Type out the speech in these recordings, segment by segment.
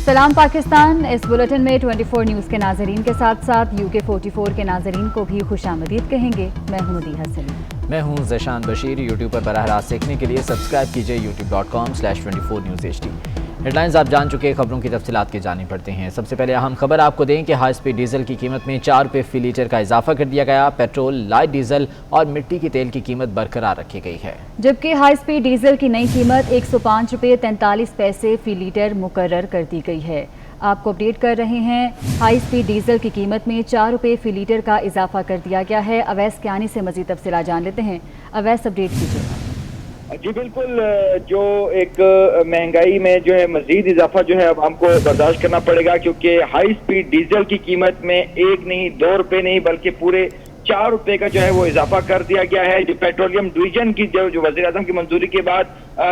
सलाम पाकिस्तान। इस बुलेटिन में 24 न्यूज़ के नाजरीन के साथ साथ UK 44 के नाजरीन को भी खुशामदीद कहेंगे। मैं हूं मदीहा सलीम। मैं हूं ज़शान बशीर। यूट्यूब पर बराह रास्त सीखने के लिए सब्सक्राइब कीजिए youtube.com/24newshd। हेडलाइंस आप जान चुके, खबरों की तफसीलात की जानी पड़ते हैं। सबसे पहले अहम खबर आपको दें कि हाई स्पीड डीजल की कीमत में 4 रुपये फी लीटर का इजाफा कर दिया गया। पेट्रोल, लाइट डीजल और मिट्टी के तेल की कीमत बरकरार रखी गई है, जबकि हाई स्पीड डीजल की नई कीमत 105 रुपये 43 पैसे फी लीटर मुकर्रर कर दी गई है। आपको अपडेट कर रहे हैं, हाई स्पीड डीजल की कीमत में 4 रुपये फी लीटर का इजाफा कर दिया गया है। अवैस कियानी से मजीद तफसीलात जान लेते हैं। अवैस, अपडेट कीजिए। जी बिल्कुल, जो एक महंगाई में जो है मजीद इजाफा जो है अब हमको बर्दाश्त करना पड़ेगा, क्योंकि हाई स्पीड डीजल की कीमत में 1 नहीं 2 रुपए नहीं बल्कि पूरे 4 रुपए का जो है वो इजाफा कर दिया गया है। जो पेट्रोलियम डिवीजन की जो वज़ीर आज़म की मंजूरी के बाद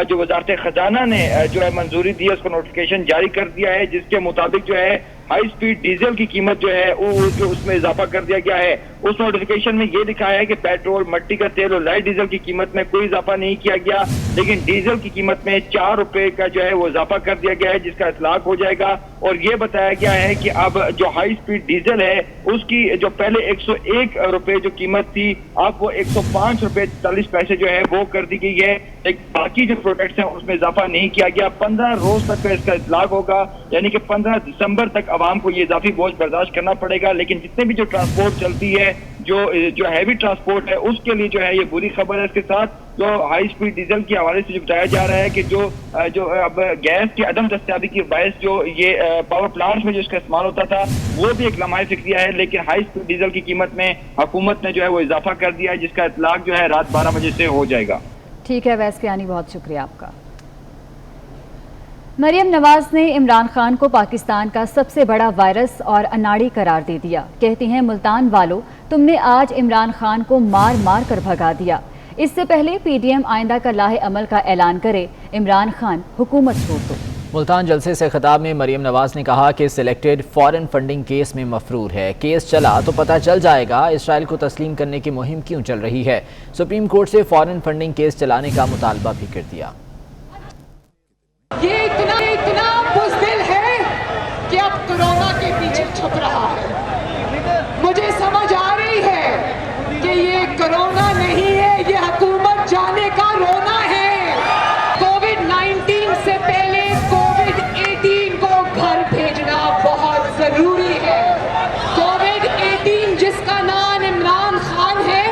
जो वजारत खजाना ने जो है मंजूरी दी है, उसको नोटिफिकेशन जारी कर दिया है, जिसके मुताबिक जो है हाई स्पीड डीजल की कीमत जो है वो जो उसमें इजाफा कर दिया गया है। उस नोटिफिकेशन में ये लिखा है कि पेट्रोल, मट्टी का तेल और लाइट डीजल की कीमत में कोई इजाफा नहीं किया गया, लेकिन डीजल की कीमत में 4 रुपए का जो है वो इजाफा कर दिया गया है, जिसका इतलाक हो जाएगा। और ये बताया गया है कि अब जो हाई स्पीड डीजल है उसकी जो पहले 101 रुपए जो कीमत थी, अब वो 105 रुपए 40 पैसे जो है वो कर दी गई है। एक बाकी जो प्रोडक्ट्स हैं उसमें इजाफा नहीं किया गया। 15 रोज तक का इसका इतलाक होगा, यानी कि 15 दिसंबर तक आवाम को ये इजाफी बोझ बर्दाश्त करना पड़ेगा। लेकिन जितने भी जो ट्रांसपोर्ट चलती है, जो हैवी ट्रांसपोर्ट है, उसके लिए जो है ये बुरी खबर है। इसके साथ जो हाई स्पीड डीजल के हवाले से जो बताया जा रहा है कि जो अब गैस की अदम दस्तयाबी की बायस जो ये पावर प्लांट्स में जो इसका इस्तेमाल होता था वो भी एक लम्हाए फिक्रिया है, लेकिन हाई स्पीड डीजल की कीमत में हुकूमत ने जो है वो इजाफा कर दिया है, जिसका इतलाक जो है रात 12 बजे से हो जाएगा। ठीक है अवैस कियानी, बहुत शुक्रिया आपका। मरियम नवाज ने इमरान खान को पाकिस्तान का सबसे बड़ा वायरस और अनाड़ी करार दे दिया। कहती हैं, मुल्तान वालों, तुमने आज इमरान खान को मार मार कर भगा दिया। इससे पहले PDM आइंदा का लाहे अमल का ऐलान करे, इमरान खान हुकूमत छोड़ दो। मुल्तान जलसे से खिताब में मरियम नवाज ने कहा कि सिलेक्टेड फॉरेन फंडिंग केस में मफरूर है। केस चला तो पता चल जाएगा इसराइल को तस्लीम करने की मुहिम क्यों चल रही है। सुप्रीम कोर्ट से फॉरेन फंडिंग केस चलाने का मुतालबा भी कर दिया। ये इतना बुज़दिल है कि अब कोरोना के पीछे छुप रहा है। मुझे समझ आ रही है कि ये कोरोना नहीं है, ये हुकूमत जाने का रोना है। कोविड-19 से पहले कोविड-18 को घर भेजना बहुत जरूरी है। कोविड-18 जिसका नाम इमरान खान है,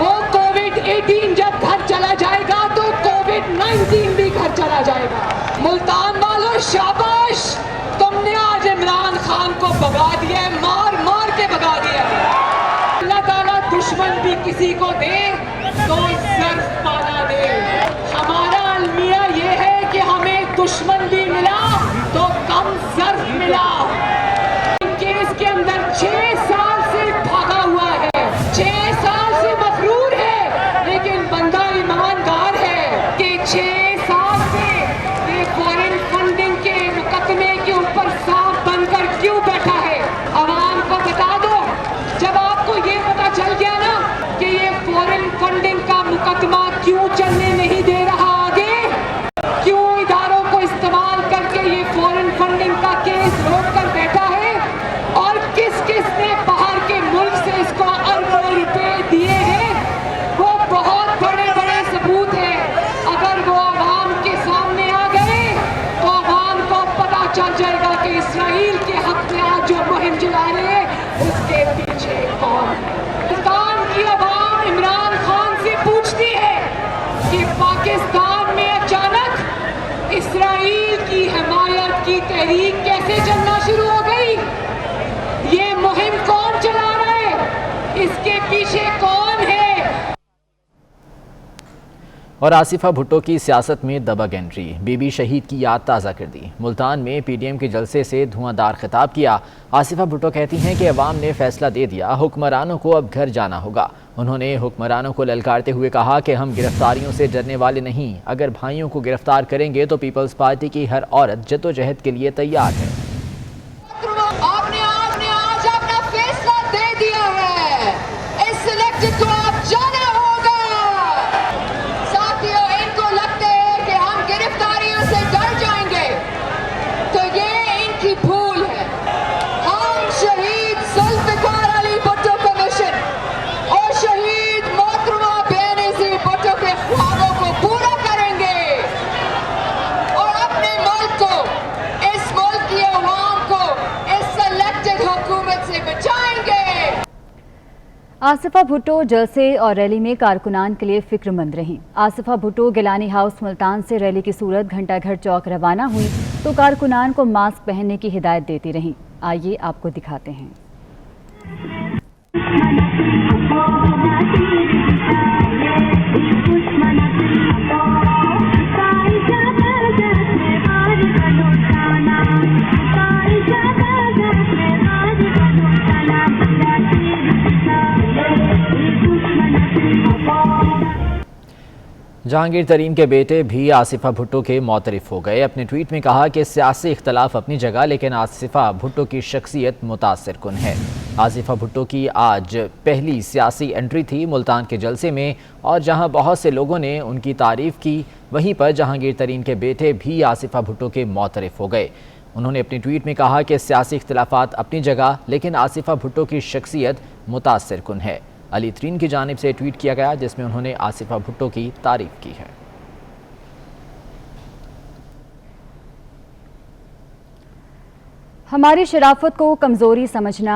वो कोविड-18 जब घर चला जाएगा तो कोविड-19 भी घर चला जाएगा। मुल्तान वालों, शाबाश, तुमने आज इमरान खान को भगा दिया है, मार मार के भगा दिया है। अल्लाह ताला दुश्मन भी किसी को दे तो ज़र्फ पाना दे। हमारा अलमिया ये है कि हमें दुश्मन भी मिला तो कम ज़र्फ मिला। केस के अंदर 6 साल से भागा हुआ है, 6 साल से मफरूर है, लेकिन बंदा ईमानदार है कि 6 साल से ये फॉरेन फंडिंग के मुकदमे के ऊपर सांप बनकर क्यों बैठा है। आवाम को बता दो, जब आपको ये पता चल गया ना कि ये फॉरेन फंडिंग का मुकदमा क्यों चलने नहीं दे रहा आगे, क्यों इदारों को इस्तेमाल करके ये फॉरेन फंडिंग का केस रोक कर बैठा है, और किस किस ने बाहर के मुल्क से इसको अरबों रुपए दिए हैं, वो बहुत बड़े बड़े सबूत हैं। अगर वो आवाम के सामने आ गए तो आवाम को पता चल जाएगा कि इसराइल के हक में आज जो मुहिम चला रहे हैं उसके पीछे कौन है। पाकिस्तान की आवाम इमरान खान से पूछती है कि पाकिस्तान में अचानक इसराइल की हिमायत की तहरीक कैसे चलना शुरू हो गई। ये मुहिम कौन चला रहा है, इसके पीछे कौन है। और आसिफा भुट्टो की सियासत में दबंग एंट्री, बीबी शहीद की याद ताज़ा कर दी। मुल्तान में PDM के जलसे से धुआंधार खिताब किया। आसिफा भुट्टो कहती हैं कि अवाम ने फैसला दे दिया, हुक्मरानों को अब घर जाना होगा। उन्होंने हुक्मरानों को ललकारते हुए कहा कि हम गिरफ्तारियों से डरने वाले नहीं, अगर भाइयों को गिरफ्तार करेंगे तो पीपल्स पार्टी की हर औरत जद्दोजहद के लिए तैयार है। आपने आज अपना फैसला दे दिया है, इस सिलेक्टेड को आप जाना होगा। साथियों, इनको लगता है कि हम गिरफ्तारियों से डर जाएंगे, तो ये आसिफा भुट्टो जलसे और रैली में कारकुनान के लिए फिक्रमंद रहीं। आसिफा भुट्टो गिलानी हाउस मुल्तान से रैली की सूरत घंटाघर चौक रवाना हुई तो कारकुनान को मास्क पहनने की हिदायत देती रहीं। आइए आपको दिखाते हैं। जहांगीर तरीन के बेटे भी आसिफा भुट्टो के मौतरिफ हो गए। अपने ट्वीट में कहा कि सियासी इख्तलाफ अपनी जगह, लेकिन आसिफा भुट्टो की शख्सियत मुतासिर कुन है। आसिफा भुट्टो की आज पहली सियासी एंट्री थी मुल्तान के जलसे में, और जहां बहुत से लोगों ने उनकी तारीफ की, वहीं पर जहांगीर तरीन के बेटे भी आसिफा भुट्टो के मौतरिफ हो गए। उन्होंने अपने ट्वीट में कहा कि सियासी इख्तलाफात अपनी जगह, लेकिन आसिफा भुट्टो की शख्सियत मुतासिर कुन है। अली तरीन की जानिब से ट्वीट किया गया जिसमें उन्होंने आसिफा भुट्टो की तारीफ की है। हमारी शराफत को कमज़ोरी समझना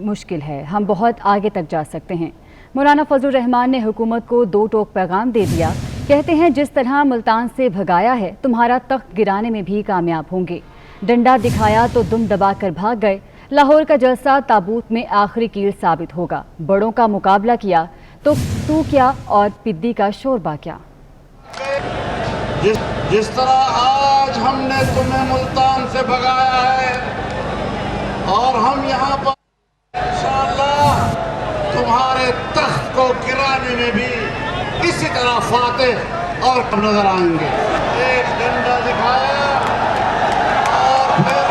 मुश्किल है, हम बहुत आगे तक जा सकते हैं। मौलाना फजलुर रहमान ने हुकूमत को दो टोक पैगाम दे दिया। कहते हैं जिस तरह मुल्तान से भगाया है, तुम्हारा तख्त गिराने में भी कामयाब होंगे। डंडा दिखाया तो दुम दबा कर भाग गए। लाहौर का जलसा ताबूत में आखिरी कील साबित होगा। बड़ों का मुकाबला किया तो तू क्या और पिद्दी का शोरबा क्या। जिस तरह आज हमने तुम्हें मुल्तान से भगाया है और हम यहाँ पर इंशाअल्लाह तुम्हारे तख्त को गिराने में भी इसी तरह फातेह और नजर आएंगे। एक डंडा दिखाया और फिर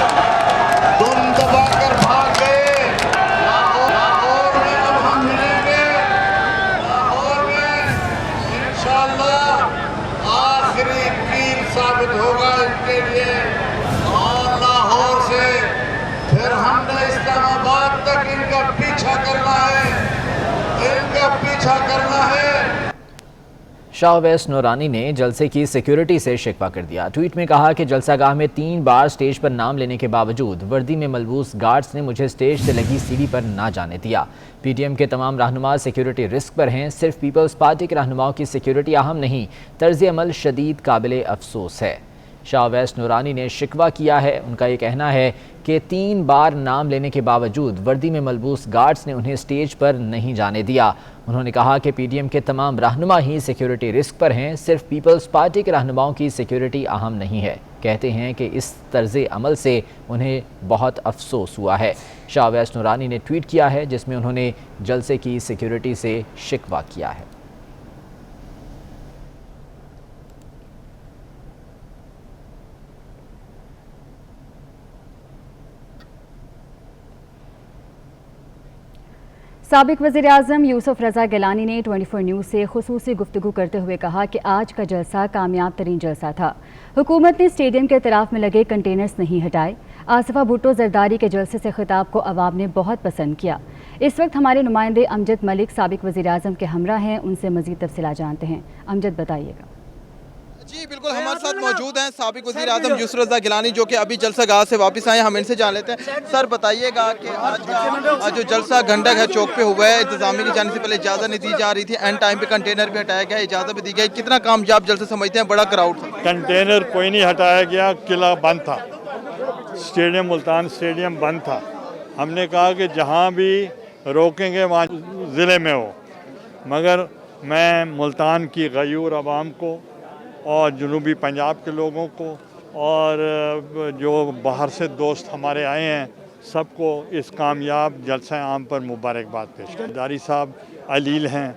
दुम दबाकर भाग गए। लाहौर में अब हम मिलेंगे। लाहौर में इंशाअल्लाह आखिरी कील साबित होगा इनके लिए, और लाहौर से फिर हमने इस्लामाबाद तक इनका पीछा करना है, इनका पीछा करना है। शाह अवैस नूरानी ने जलसे की सिक्योरिटी से शिकवा कर दिया। ट्वीट में कहा कि जलसागाह में 3 बार स्टेज पर नाम लेने के बावजूद वर्दी में मलबूस गार्ड्स ने मुझे स्टेज से लगी सीढ़ी पर ना जाने दिया। पीटीएम के तमाम रहनुमा सिक्योरिटी रिस्क पर हैं। सिर्फ पीपल्स पार्टी के रहनुमाओं की सिक्योरिटी अहम नहीं, तर्ज अमल शदीद काबिल अफसोस है। शाह अवैस नूरानी ने शिकवा किया है। उनका ये कहना है कि 3 बार नाम लेने के बावजूद वर्दी में मलबूस गार्ड्स ने उन्हें स्टेज पर नहीं जाने दिया। उन्होंने कहा कि पीडीएम के तमाम रहनुमा ही सिक्योरिटी रिस्क पर हैं, सिर्फ पीपल्स पार्टी के रहनुमाओं की सिक्योरिटी अहम नहीं है। कहते हैं कि इस तर्ज अमल से उन्हें बहुत अफसोस हुआ है। शाह अवैस नूरानी ने ट्वीट किया है जिसमें उन्होंने जलसे की सिक्योरिटी से शिकवा किया है। साबिक वज़ीर आज़म यूसुफ रज़ा गिलानी ने 24 न्यूज़ से खुसूसी गुफ्तगू करते हुए कहा कि आज का जलसा कामयाब तरीन जलसा था। हुकूमत ने स्टेडियम के इतराफ़ में लगे कंटेनर्स नहीं हटाए। आसिफा भुट्टो जरदारी के जलसे से खिताब को अवाम ने बहुत पसंद किया। इस वक्त हमारे नुमाइंदे अमजद मलिक साबिक वज़ीर आज़म के हमरा हैं, उनसे मज़ीद तफसीलात जानते हैं। अमजद बताइएगा। जी बिल्कुल, हमारे साथ मौजूद हैं साबिक वज़ीर आज़म यूसुफ रज़ा गिलानी जो कि अभी जलसा गाह से वापस आए। हम इनसे जान लेते हैं। सर बताइएगा कि आज का जो जलसा घंटाघर चौक पे हुआ है, इंतजामिया की जाने से पहले इजाज़त नहीं दी जा रही थी, एंड टाइम पे कंटेनर भी हटाया गया, इजाज़त भी दी गई, कितना कामयाब जलसा समझते हैं? बड़ा क्राउड था। कंटेनर कोई नहीं हटाया गया, किला बंद था, स्टेडियम मुल्तान स्टेडियम बंद था। हमने कहा कि जहाँ भी रोकेंगे वहाँ ज़िले में हो, मगर मैं मुल्तान की गयूर आवाम को और जनूबी पंजाब के लोगों को और जो बाहर से दोस्त हमारे आए हैं सबको इस कामयाब जलसा आम पर मुबारकबाद पेश करें। दारी साहब अलील हैं,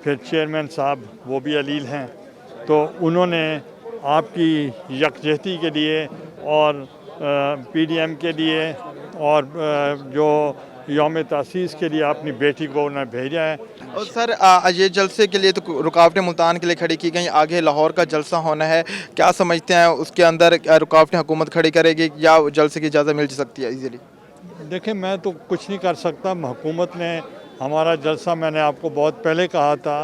फिर चेयरमैन साहब वो भी अलील हैं, तो उन्होंने आपकी यकजहती के लिए और पीडीएम के लिए और जो यौम तासीस के लिए अपनी बेटी को उन्हें भेजा है। और सर ये जलसे के लिए तो रुकावटें मुल्तान के लिए खड़ी की गई, आगे लाहौर का जलसा होना है, क्या समझते हैं उसके अंदर रुकावटें हुकूमत खड़ी करेगी या जलसे की इजाज़त मिल सकती है इजीली? देखिए, मैं तो कुछ नहीं कर सकता। हुकूमत ने हमारा जलसा, मैंने आपको बहुत पहले कहा था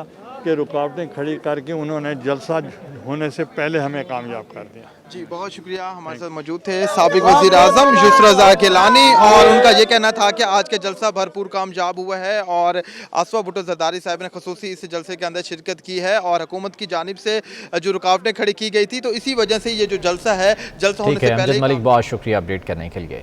کہ رکاوٹیں کھڑی کر کے انہوں نے جلسہ ہونے سے پہلے ہمیں کامیاب کر دیا. جی بہت شکریہ. ہمارے ساتھ موجود تھے سابق وزیر اعظم یسر رضا گیلانی اور ان کا یہ کہنا تھا کہ آج کا جلسہ بھرپور کامیاب ہوا ہے اور آصفہ بھٹو زرداری صاحب نے خصوصی اس جلسے کے اندر شرکت کی ہے اور حکومت کی جانب سے جو رکاوٹیں کھڑی کی گئی تھی تو اسی وجہ سے یہ جو جلسہ ہے جلسہ ہونے سے پہلے. ملک بہت شکریہ اپڈیٹ کرنے کے لیے.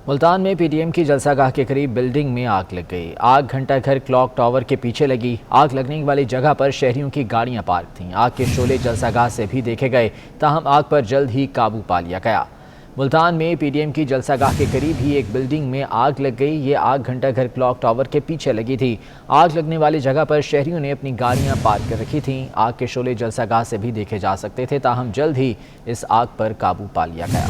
ملتان میں پی ڈی ایم کی جلسہ گاہ کے قریب بلڈنگ میں آگ لگ گئی. آگ گھنٹہ گھر کلاک ٹاور کے پیچھے لگی. آگ لگنے والی جگہ پر شہریوں کی گاڑیاں پارک تھیں. آگ کے شعلے جلسہ گاہ سے بھی دیکھے گئے تاہم آگ پر جلد ہی قابو پا لیا گیا. ملتان میں پی ڈی ایم کی جلسہ گاہ کے قریب ہی ایک بلڈنگ میں آگ لگ گئی. یہ آگ گھنٹہ گھر کلاک ٹاور کے پیچھے لگی تھی. آگ لگنے والی جگہ پر شہریوں نے اپنی گاڑیاں پارک کر رکھی تھیں. آگ کے شعلے جلسہ گاہ سے بھی دیکھے جا سکتے تھے تاہم جلد ہی اس آگ پر قابو پا لیا گیا.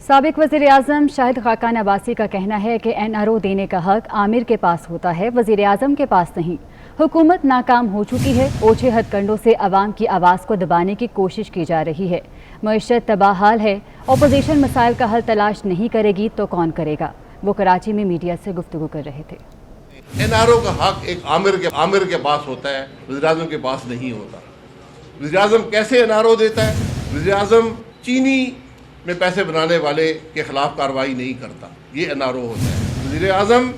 سابق وزیر اعظم شاہد خاقان عباسی کا کہنا ہے کہ این آر او دینے کا حق عامر کے پاس ہوتا ہے، وزیر اعظم کے پاس نہیں. حکومت ناکام ہو چکی ہے. اوچھے ہتھ کنڈوں سے عوام کی آواز کو دبانے کی کوشش کی جا رہی ہے. معیشت تباہ حال ہے. اپوزیشن مسائل کا حل تلاش نہیں کرے گی تو کون کرے گا؟ وہ کراچی میں میڈیا سے گفتگو کر رہے تھے. این آر او کا حق ایک عامر کے پاس ہوتا ہے، وزیر اعظم کے پاس نہیں ہوتا. وزیر اعظم کیسے این آر او دیتا ہے؟ وزیر اعظم چینی میں پیسے بنانے والے کے خلاف کارروائی نہیں کرتا، یہ این آر او ہوتا ہے. وزیر اعظم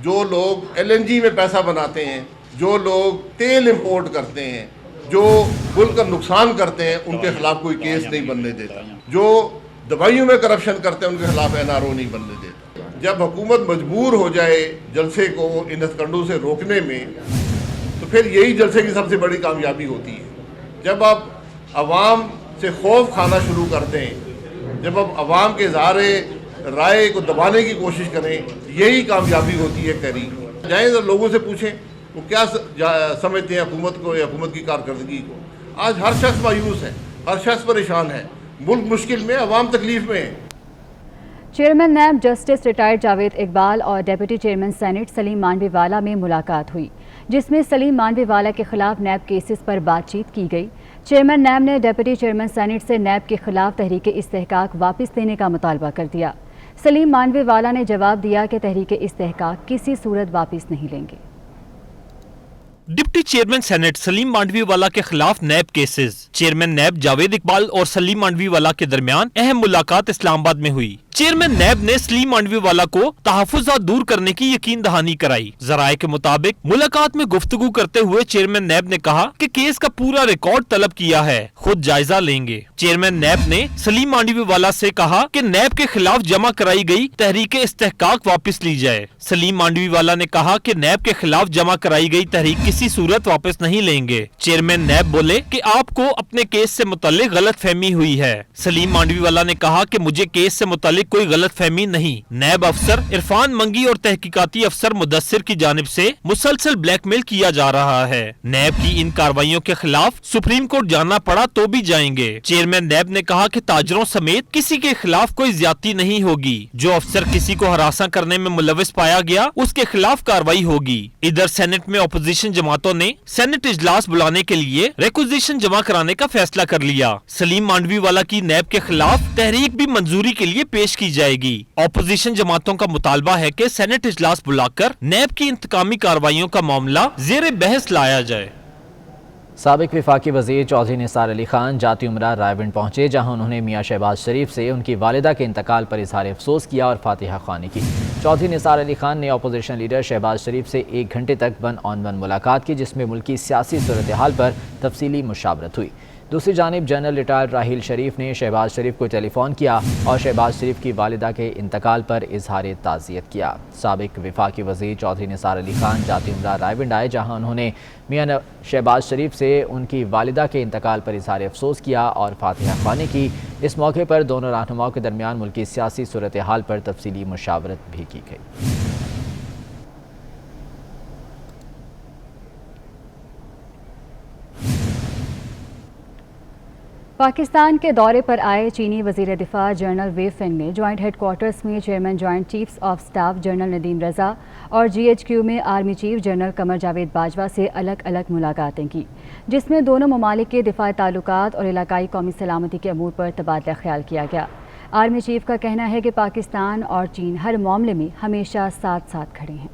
جو لوگ ایل این جی میں پیسہ بناتے ہیں، جو لوگ تیل امپورٹ کرتے ہیں، جو ملک کا نقصان کرتے ہیں، ان کے خلاف کوئی کیس نہیں بننے دیتا. جو دوائیوں میں کرپشن کرتے ہیں ان کے خلاف این آر او نہیں بننے دیتا. جب حکومت مجبور ہو جائے جلسے کو ان ہتھکنڈوں سے روکنے میں تو پھر یہی جلسے کی سب سے بڑی کامیابی ہوتی ہے. جب آپ عوام سے خوف کھانا شروع کرتے ہیں، جب آپ عوام کے اظہار رائے کو دبانے کی کوشش کریں، یہی کامیابی ہوتی ہے تحریک. جائیں تو لوگوں سے پوچھیں وہ کیا سمجھتے ہیں حکومت کو یا حکومت کی کارکردگی کو. آج ہر شخص مایوس ہے، ہر شخص پریشان ہے، ملک مشکل میں، عوام تکلیف میں ہے. Chairman NAB justice retired Javed Iqbal اور ڈیپٹی چیئرمین سینٹ سلیم مانوی والا میں ملاقات ہوئی جس میں سلیم مانوی والا کے خلاف نیب کیسز پر بات چیت کی گئی. چیئرمین نیب نے ڈیپٹی چیئرمین سینٹ سے نیب کے خلاف تحریک استحقاق واپس دینے کا مطالبہ کر دیا. سلیم مانوی والا نے جواب دیا کہ تحریک استحقاق کسی صورت واپس نہیں لیں گے. ڈپٹی چیئرمین سینٹ سلیم مانڈوی والا کے خلاف NAB cases. Chairman NAB Javed Iqbal اور سلیم مانڈوی والا کے درمیان اہم ملاقات اسلام آباد میں ہوئی. چیئرمین نیب نے سلیم مانڈوی والا کو تحفظات دور کرنے کی یقین دہانی کرائی. ذرائع کے مطابق ملاقات میں گفتگو کرتے ہوئے چیئرمین نیب نے کہا کہ کیس کا پورا ریکارڈ طلب کیا ہے، خود جائزہ لیں گے. چیئرمین نیب نے سلیم مانڈوی والا سے کہا کہ نیب کے خلاف جمع کرائی گئی تحریک استحقاق واپس لی جائے. سلیم مانڈوی والا نے کہا کہ نیب کے خلاف جمع کرائی گئی تحریک کسی صورت واپس نہیں لیں گے. چیئرمین نیب بولے کہ آپ کو اپنے کیس سے متعلق غلط فہمی ہوئی ہے. سلیم مانڈوی والا نے کہا کہ مجھے کیس سے متعلق کوئی غلط فہمی نہیں. نیب افسر عرفان منگی اور تحقیقاتی افسر مدثر کی جانب سے مسلسل بلیک میل کیا جا رہا ہے. نیب کی ان کارروائیوں کے خلاف سپریم کورٹ جانا پڑا تو بھی جائیں گے. چیئرمین نیب نے کہا کہ تاجروں سمیت کسی کے خلاف کوئی زیادتی نہیں ہوگی. جو افسر کسی کو ہراساں کرنے میں ملوث پایا گیا اس کے خلاف کارروائی ہوگی. ادھر سینٹ میں اپوزیشن جماعتوں نے سینٹ اجلاس بلانے کے لیے ریکوزیشن جمع کرانے کا فیصلہ کر لیا. سلیم مانڈوی والا کی نیب کے خلاف تحریک بھی منظوری کے لیے پیش کی جائے گی. اپوزیشن جماعتوں کا مطالبہ ہے کہ سینٹ اجلاس بلا کر نیب کی انتقامی کارروائیوں کا معاملہ زیر بحث لایا جائے. سابق وفاقی وزیر چودھری نثار علی خان جاتی عمرہ رائے ونڈ پہنچے جہاں انہوں نے میاں شہباز شریف سے ان کی والدہ کے انتقال پر اظہار افسوس کیا اور فاتحہ خوانی کی. چودھری نثار علی خان نے اپوزیشن لیڈر شہباز شریف سے 1 گھنٹے تک 1 on 1 ملاقات کی جس میں ملکی سیاسی صورتحال پر تفصیلی مشاورت ہوئی. دوسری جانب جنرل ریٹائرڈ راحیل شریف نے شہباز شریف کو ٹیلی فون کیا اور شہباز شریف کی والدہ کے انتقال پر اظہار تعزیت کیا. سابق وفاقی وزیر چودھری نثار علی خان جاتی عمرہ رائے ونڈ آئے جہاں انہوں نے میاں شہباز شریف سے ان کی والدہ کے انتقال پر اظہار افسوس کیا اور فاتحہ خوانی کی. اس موقع پر دونوں رہنماؤں کے درمیان ملکی سیاسی صورتحال پر تفصیلی مشاورت بھی کی گئی. پاکستان کے دورے پر آئے چینی وزیر دفاع جنرل وے فینگ نے جوائنٹ ہیڈ کوارٹرز میں chairman joint chiefs of staff general Nadeem Raza اور جی ایچ کیو میں army chief general Qamar Javed Bajwa سے الگ الگ ملاقاتیں کی جس میں دونوں ممالک کے دفاعی تعلقات اور علاقائی قومی سلامتی کے امور پر تبادلہ خیال کیا گیا. आर्मी चीफ का कहना है कि पाकिस्तान और चीन हर मामले में हमेशा साथ साथ खड़े हैं।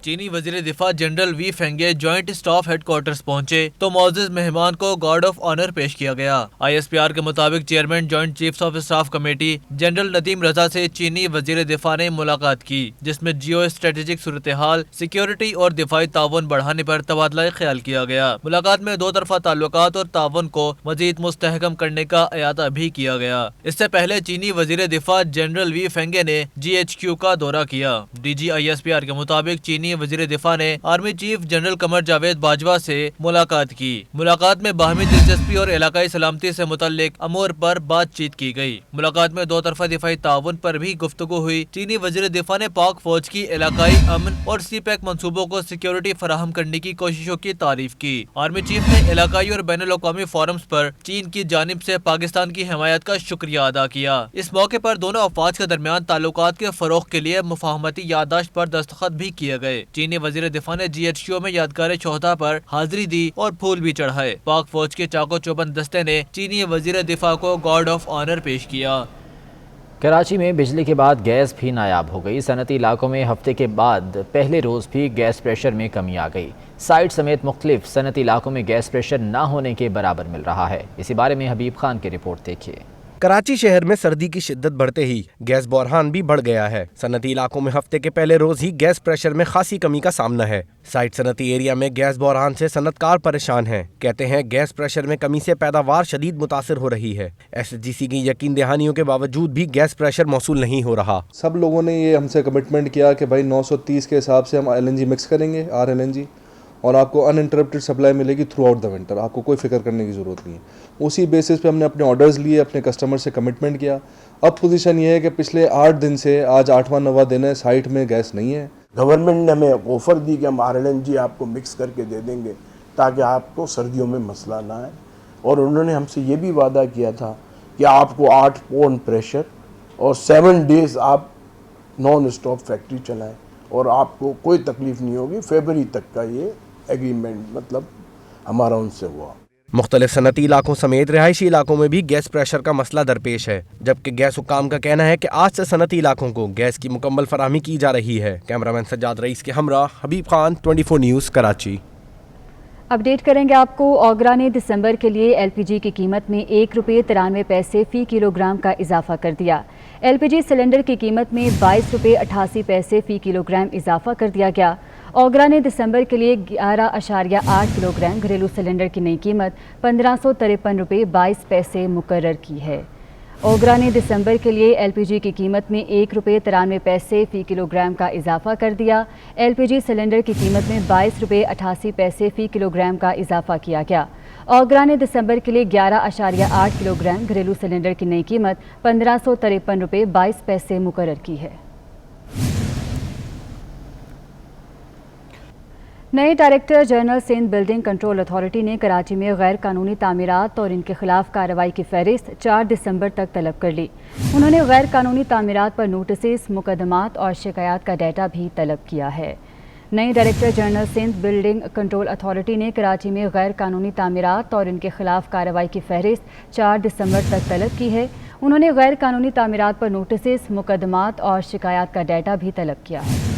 चीनी वजीर दिफा general Wei Fenghe joint staff headquarters पहुंचे तो मोअज़्ज़ज़ मेहमान को गार्ड ऑफ ऑनर पेश किया गया। ISPR के मुताबिक chairman joint chiefs of staff committee general Nadeem Raza से चीनी वजीर दिफा ने मुलाकात की, जिसमें जियो स्ट्रेटेजिक सूरत हाल, सिक्योरिटी और दिफाई ताउन बढ़ाने पर तबादला ख्याल किया गया। मुलाकात में दो तरफा ताल्लुकात और ताउन को मजीद मुस्तहकम करने का अयादा भी किया गया। इससे पहले चीनी वजीर दिफा जनरल वी फेंगे ने GHQ का दौरा किया। DG ISPR के मुताबिक चीनी वजीर दिफा ने army chief general Qamar Javed Bajwa से मुलाकात की। मुलाकात में बाहमी दिलचस्पी और इलाकाई सलामती से मुतल्लिक अमूर पर बातचीत की गई। मुलाकात में दो तरफा दिफाई ताउन पर भी गुफ्तगू हुई। चीनी वजीर दिफा ने पाक फौज की इलाकाई अमन और CPEC मंसूबों को सिक्योरिटी फराहम करने की कोशिशों की तारीफ की। आर्मी चीफ ने इलाकाई और बैनुल अक़वामी फोरम्स पर चीन की जानिब से पाकिस्तान की हिमायत का शुक्रिया अदा किया। इस मौके पर दोनों अफवाज के दरमियान ताल्लुकात के फरोग के लिए मुफाहमती याददाश्त पर दस्तखत भी किए गए। चीनी वजीर दिफा ने GHQ में यादगार शोहदा पर हाजिरी दी और फूल भी चढ़ाए। पाक फौज के चाको चौबंद दस्ते ने चीनी वजीर दिफा को गार्ड ऑफ ऑनर पेश किया। कराची में बिजली के बाद गैस भी नायाब हो गई। सनती इलाकों में हफ्ते के बाद पहले रोज़ भी गैस प्रेशर में कमी आ गई। साइट समेत मुख्तलिफ सनती इलाकों में गैस प्रेशर ना होने के बराबर मिल रहा है। इसी बारे में हबीब खान की रिपोर्ट देखिए। कराची शहर में सर्दी की शिद्दत बढ़ते ही गैस बहरान भी बढ़ गया है। सनती इलाकों में हफ्ते के पहले रोज ही गैस प्रेशर में खासी कमी का सामना है। साइट सनती एरिया में गैस बहरान से सनतकार परेशान हैं। कहते हैं गैस प्रेशर में कमी से पैदावार शदीद मुतासिर हो रही है। SSGC की यकीन दहानियों के बावजूद भी गैस प्रेशर मौसूल नहीं हो रहा। सब लोगों ने ये हमसे कमिटमेंट किया कि भाई 930 के हिसाब से हम LNG मिक्स करेंगे, RLNG, और आपको अनइंटरप्टेड सप्लाई मिलेगी थ्रू आउट द विंटर। आपको कोई फिक्र करने की ज़रूरत नहीं है। उसी बेसिस पे हमने अपने ऑर्डर्स लिए, अपने कस्टमर से कमिटमेंट किया। अब पोजीशन ये है कि पिछले 8 दिन से आज 8वां 9वां दिन है, साइट में गैस नहीं है। गवर्नमेंट ने हमें ऑफ़र दी कि हम RLNG आपको मिक्स करके दे देंगे ताकि आपको सर्दियों में मसला ना आए, और उन्होंने हमसे ये भी वादा किया था कि आपको 8 पौंड प्रेशर और 7 डेज़ आप नॉन स्टॉप फैक्ट्री चलाएँ और आपको कोई तकलीफ़ नहीं होगी। फरवरी तक का ये एग्रीमेंट मतलब हमारा उनसे हुआ। मुख्तलिफ सनती इलाकों समेत रिहायशी इलाकों में भी गैस प्रेशर का मसला दरपेश है, जबकि गैस हुक्काम का कहना है कि आज से सनती इलाकों को गैस की मुकम्मल फराहमी की जा रही है। कैमरामैन सज्जाद रईस के हमरा हबीब खान, 24 न्यूज़, कराची। अपडेट करेंगे आपको। ओगरा ने दिसंबर के लिए LPG की कीमत में ₹1.93 फ़ी किलोग्राम का इजाफा कर दिया। LPG सिलेंडर की कीमत में ₹22.88 फ़ी किलोग्राम इजाफा कर दिया गया। ओगरा ने दिसंबर के लिए 11.8 किलोग्राम घरेलू सिलेंडर की नई कीमत ₹1553.22 मुकर्रर की है। ओगरा ने दिसंबर के लिए LPG की कीमत में ₹1.93 फ़ी किलोग्राम का इजाफा कर दिया। LPG सिलेंडर की कीमत में ₹22.88 फ़ी किलोग्राम का इजाफा किया गया। ओगरा ने दिसंबर के लिए 11.8 किलोग्राम घरेलू सिलेंडर की नई कीमत ₹1553.22 मुकर्रर की है। नए director general Sindh building control authority ने कराची में गैर कानूनी तामीरात और इनके खिलाफ कार्रवाई की फहरिस्त 4 दिसंबर तक तलब कर ली। उन्होंने गैर कानूनी तामीरात पर नोटिस, मुकदमात और शिकायत का डाटा भी तलब किया है। नए director general Sindh building control authority ने कराची में गैर कानूनी तामीरात और इनके खिलाफ कार्रवाई की फहरिस्त 4 दिसंबर तक तलब की है। उन्होंने गैर कानूनी तामीरात पर नोटिस, मुकदमात और शिकायत का डाटा भी तलब किया है।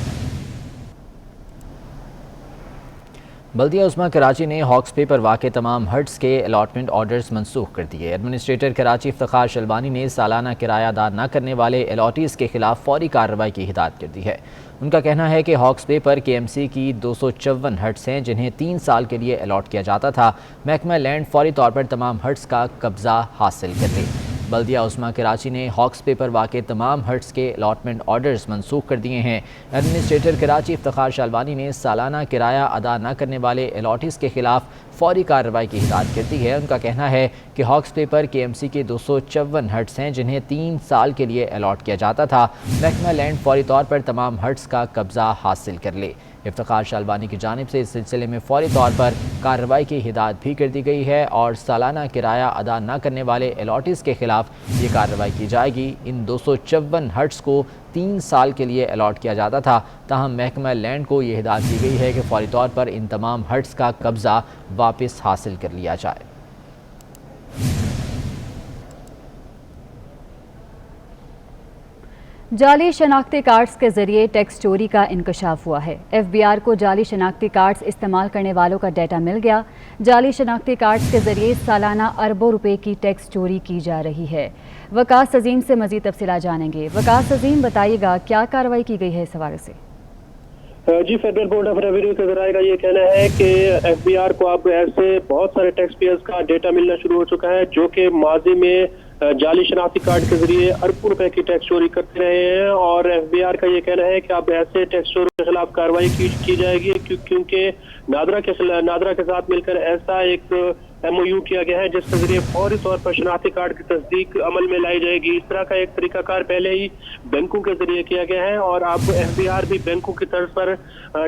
बल्दिया उस्मा कराची ने हॉक्स पे पर वाक़े तमाम हट्स के अलॉटमेंट ऑर्डर्स मनसूख कर दिए। एडमिनिस्ट्रेटर कराची इफ्तिखार शलबानी ने सालाना किराया अदा न करने वाले अलॉटीज़ के खिलाफ फौरी कार्रवाई की हिदायत कर दी है। उनका कहना है कि हॉक्स पे पर KMC की 254 हट्स हैं जिन्हें 3 साल के लिए अलॉट किया जाता था। महकमा लैंड फौरी तौर पर तमाम हट्स का कब्जा हासिल कर ले। बल्दिया उस्मा कराची ने हॉक्स पे पर वाक़े तमाम हट्स के अलॉटमेंट ऑर्डर्स मनसूख कर दिए हैं। एडमिनिस्ट्रेटर कराची इफ्तिखार शालवानी ने सालाना किराया अदा न करने वाले अलॉटीज़ के खिलाफ फौरी कार्रवाई की हिदायत कर दी है। उनका कहना है कि हॉक्स पे पर KMC के 254 हट्स हैं जिन्हें 3 साल के लिए अलॉट किया जाता था। महकमा लैंड फौरी तौर पर तमाम हट्स का कब्जा हासिल कर ले। इफ्तिखार शालवानी की जानिब से इस सिलसिले में फौरी तौर पर कार्रवाई की हिदायत भी कर दी गई है और सालाना किराया अदा न करने वाले अलॉटीज़ के खिलाफ ये कार्रवाई की जाएगी। इन 254 हट्स को 3 साल के लिए अलॉट किया जाता था, ताहम महकमा लैंड को ये हिदायत दी गई है कि फौरी तौर पर इन तमाम हट्स का कब्ज़ा वापस हासिल कर लिया जाए। जाली शनाख्ती कार्ड्स के जरिए टैक्स चोरी का इंकशाफ हुआ है। FBI को जाली शनाख्ती कार्ड्स इस्तेमाल करने वालों का डाटा मिल गया। जाली शनाख्ती कार्ड्स के जरिए सालाना अरबों रुपए की टैक्स चोरी की जा रही है। वकास अजीम से मजीद तफसीलात जानेंगे। वकास अजीम, बताइएगा क्या कार्रवाई की गई है इस हवाले से? जी, फेडरल बोर्ड ऑफ रेवेन्यू के जराये का ये कहना है कि FBI को अब ऐसे बहुत सारे टैक्स पेयर्स का डेटा मिलना शुरू हो चुका है जो कि माजी में जाली शनाख्ती कार्ड के जरिए अरबों रुपए की टैक्स चोरी करते रहे हैं। और FBI का ये कहना है कि अब ऐसे टैक्स चोरों के खिलाफ कार्रवाई की जाएगी क्योंकि नादरा के साथ मिलकर ऐसा एक MOU किया गया है जिसके जरिए फौरी तौर पर शनाख्ती कार्ड की तस्दीक अमल में लाई जाएगी। इस तरह का एक तरीकाकार पहले ही बैंकों के जरिए किया गया है और अब FBI भी बैंकों की तर्ज पर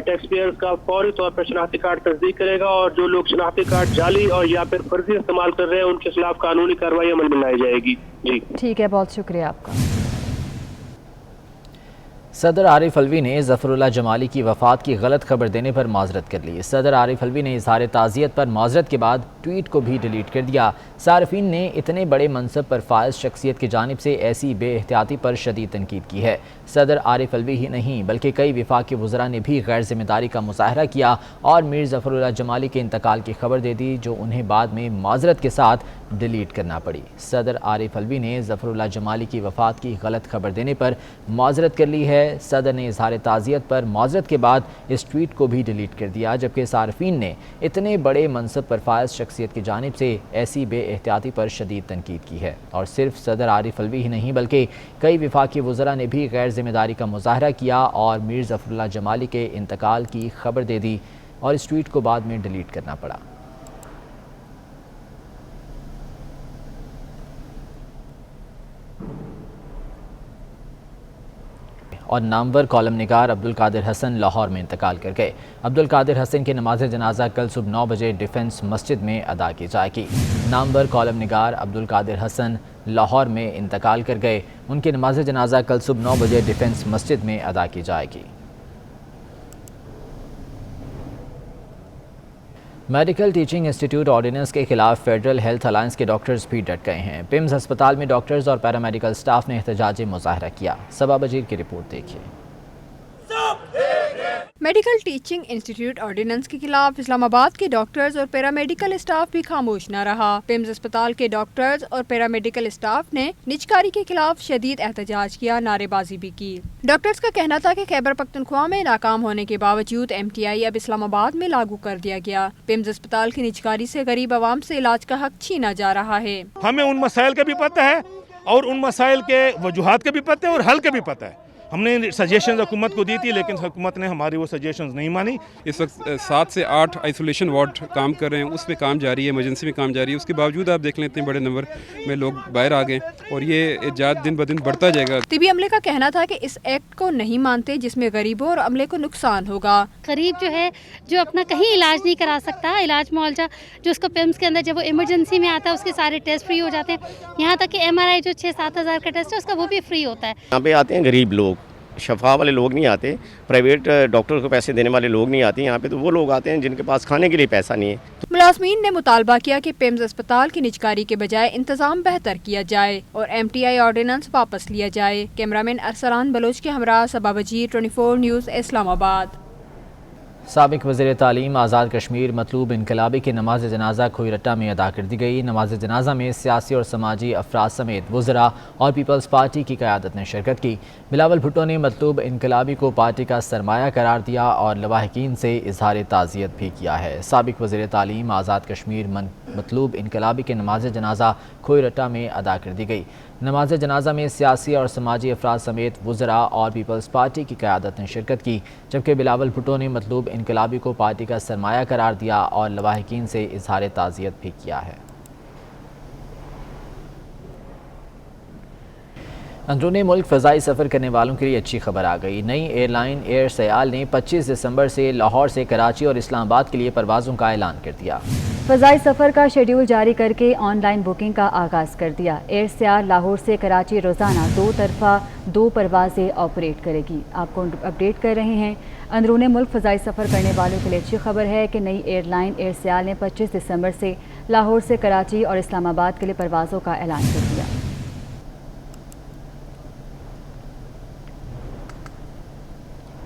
टैक्स पेयर्स का फौरी तौर पर शनाख्ती कार्ड तस्दीक करेगा और जो लोग शनाख्ती कार्ड जाली और या फिर फर्जी इस्तेमाल कर रहे हैं उनके खिलाफ कानूनी कार्रवाई अमल में लाई जाएगी। जी ठीक है, बहुत शुक्रिया आपका। सदर आरिफ अलवी ने ज़फ़रुल्लाह जमाली की वफ़ात की गलत खबर देने पर माज़रत कर ली। सदर आरिफ अलवी ने इज़हार ताज़ियत पर माज़रत के बाद ट्वीट को भी डिलीट कर दिया। सार्फिन ने इतने बड़े मनसब पर फाइज शख्सियत की जानिब से ऐसी बेएहतियाती पर शदीद तनकीद की है। सदर आरिफ अलवी ही नहीं बल्कि कई वफाकी वज़रा ने भी गैर ज़िम्मेदारी का मुज़ाहरा किया और मीर ज़फ़रुल्लाह जमाली के इंतकाल की खबर दे दी जो उन्हें बाद में माज़रत के साथ डिलीट करना पड़ी। सदर आरिफ अलवी ने ज़फ़रुल्लाह जमाली की वफ़ात की गलत खबर देने पर माज़रत कर ली है। सदर ने इज़हार ताज़ियत पर माज़रत के बाद इस ट्वीट को भी डिलीट कर दिया, जबकि सार्फिन ने इतने बड़े मनसब पर फाइज शख्सियत की जानिब से ऐसी बेएहतियाती पर शदीद तनकीद की है। और सिर्फ सदर आरिफ अलवी ही नहीं बल्कि कई वफाकी वज़रा ने भी गैर ज़िम्मेदारी का मुज़ाहरा किया और मीर ज़फ़रुल्लाह जमाली के इंतकाल की खबर दे दी और इस ट्वीट को बाद में डिलीट करना पड़ा। और नामवर कॉलम निगार अब्दुल कादिर हसन लाहौर में इंतकाल कर गए। अब्दुल कादिर हसन की नमाज जनाजा कल सुबह 9 बजे डिफेंस मस्जिद में अदा की जाएगी। नामवर कॉलम निगार अब्दुल कादिर हसन लाहौर में इंतकाल कर गए। उनकी नमाज जनाजा कल सुबह 9 बजे डिफेंस मस्जिद में अदा की जाएगी। मेडिकल टीचिंग इंस्टीट्यूट ऑर्डिनेंस के खिलाफ फेडरल हेल्थ अलायंस के डॉक्टर्स भी डट गए हैं। पिम्स अस्पताल में डॉक्टर्स और पैरामेडिकल स्टाफ ने एहतजाजी मुजाहरा किया। सबा बजीर की रिपोर्ट देखिए। मेडिकल टीचिंग इंस्टीट्यूट ऑर्डिनेंस के खिलाफ इस्लामाबाद के डॉक्टर्स और पैरामेडिकल स्टाफ भी खामोश न रहा। पिम्स अस्पताल के डॉक्टर्स और पैरामेडिकल स्टाफ ने निजकारी के खिलाफ शदीद एहतजाज किया, नारेबाजी भी की। डॉक्टर्स का कहना था कि खैबर पख्तूनख्वा में नाकाम होने के बावजूद MTI अब इस्लामाबाद में लागू कर दिया गया। पिम्स अस्पताल की निजकारी से गरीब आवाम से इलाज का हक छीना जा रहा है। हमें उन मसाइल का भी पता है और उन मसाइल के वजूहात का भी पता है और हल का भी पता है। हमने सजेशंस हुकूमत को दी थी लेकिन हुकूमत ने हमारी वो सजेशंस नहीं मानी। इस वक्त 7 से 8 आइसोलेशन वार्ड काम कर रहे हैं, उस पर काम जारी है, इमरजेंसी में काम जारी है। उसके बावजूद आप देख लें इतने बड़े नंबर में लोग बाहर आ गए और ये इजाद दिन ब दिन बढ़ता जाएगा। तिबी अमले का कहना था कि इस एक्ट को नहीं मानते जिसमें गरीबों और अमले को नुकसान होगा। गरीब जो है जो अपना कहीं इलाज नहीं करा सकता, इलाज मुआवजा जो उसको पिम्स के अंदर जब वो इमरजेंसी में आता है उसके सारे टेस्ट फ्री हो जाते हैं। यहाँ तक कि MRI जो 6-7 हज़ार का टेस्ट है उसका वो भी फ्री होता है। यहाँ पे आते हैं गरीब लोग, शफा वाले लोग नहीं आते, प्राइवेट डॉक्टर को पैसे देने वाले लोग नहीं आते यहाँ पे, तो वो लोग आते हैं जिनके पास खाने के लिए पैसा नहीं है। मुलाजमीन ने मुतालबा किया कि पिम्स अस्पताल की निजकारी के बजाय इंतजाम बेहतर किया जाए और MTI ऑर्डिनेंस वापस लिया जाए। कैमरामैन अरसलान बलोच के हमरा सबा बजीर 24 न्यूज़ इस्लामाबाद। साबिक वज़ीर तालीम आज़ाद कश्मीर मतलूब इनकलाबी की नमाज जनाजा खोईरट्टा में अदा कर दी गई। नमाज जनाजा में सियासी और समाजी अफराद समेत वज़रा और पीपल्स पार्टी की क़यादत ने शिरकत की। बिलावल भुट्टो ने मतलूब इनकलाबी को पार्टी का सरमाया करार दिया और लवाहिकीन से इजहार ताज़ियत भी किया है। साबिक वज़ीर तालीम आज़ाद कश्मीर मतलूब इनकलाबी के नमाज जनाजा खोईरट्टा में अदा कर दी गई। नमाज जनाजा में सियासी और समाजी अफराद समेत वज़रा और पीपल्स पार्टी की क़यादत ने शिरकत की, जबकि बिलावल भुट्टो ने मतलूब इनकलाबी को पार्टी का सरमाया करार दिया और लवाहिकीन से इजहार ताज़ियत भी किया है। अंदरूनी मुल्क फ़ज़ाई सफ़र करने वालों के लिए अच्छी खबर आ गई। नई एयरलाइन एयर सयाल ने 25 दिसंबर से लाहौर से कराची और इस्लामाबाद के लिए परवाज़ों का ऐलान कर दिया। फ़ज़ाई सफ़र का शेड्यूल जारी करके ऑनलाइन बुकिंग का आगाज़ कर दिया। एयर सयाल लाहौर से कराची रोज़ाना 2 तरफ़ा 2 परवाज़ें ऑपरेट करेगी। आपको अपडेट कर रहे हैं। अंदरूनी मुल्क फ़ज़ाई सफ़र करने वालों के लिए अच्छी खबर है कि नई एयरलाइन एयर सयाल ने 25 दिसंबर से लाहौर से कराची और इस्लामाबाद के लिए परवाज़ों का ऐलान कर दिया।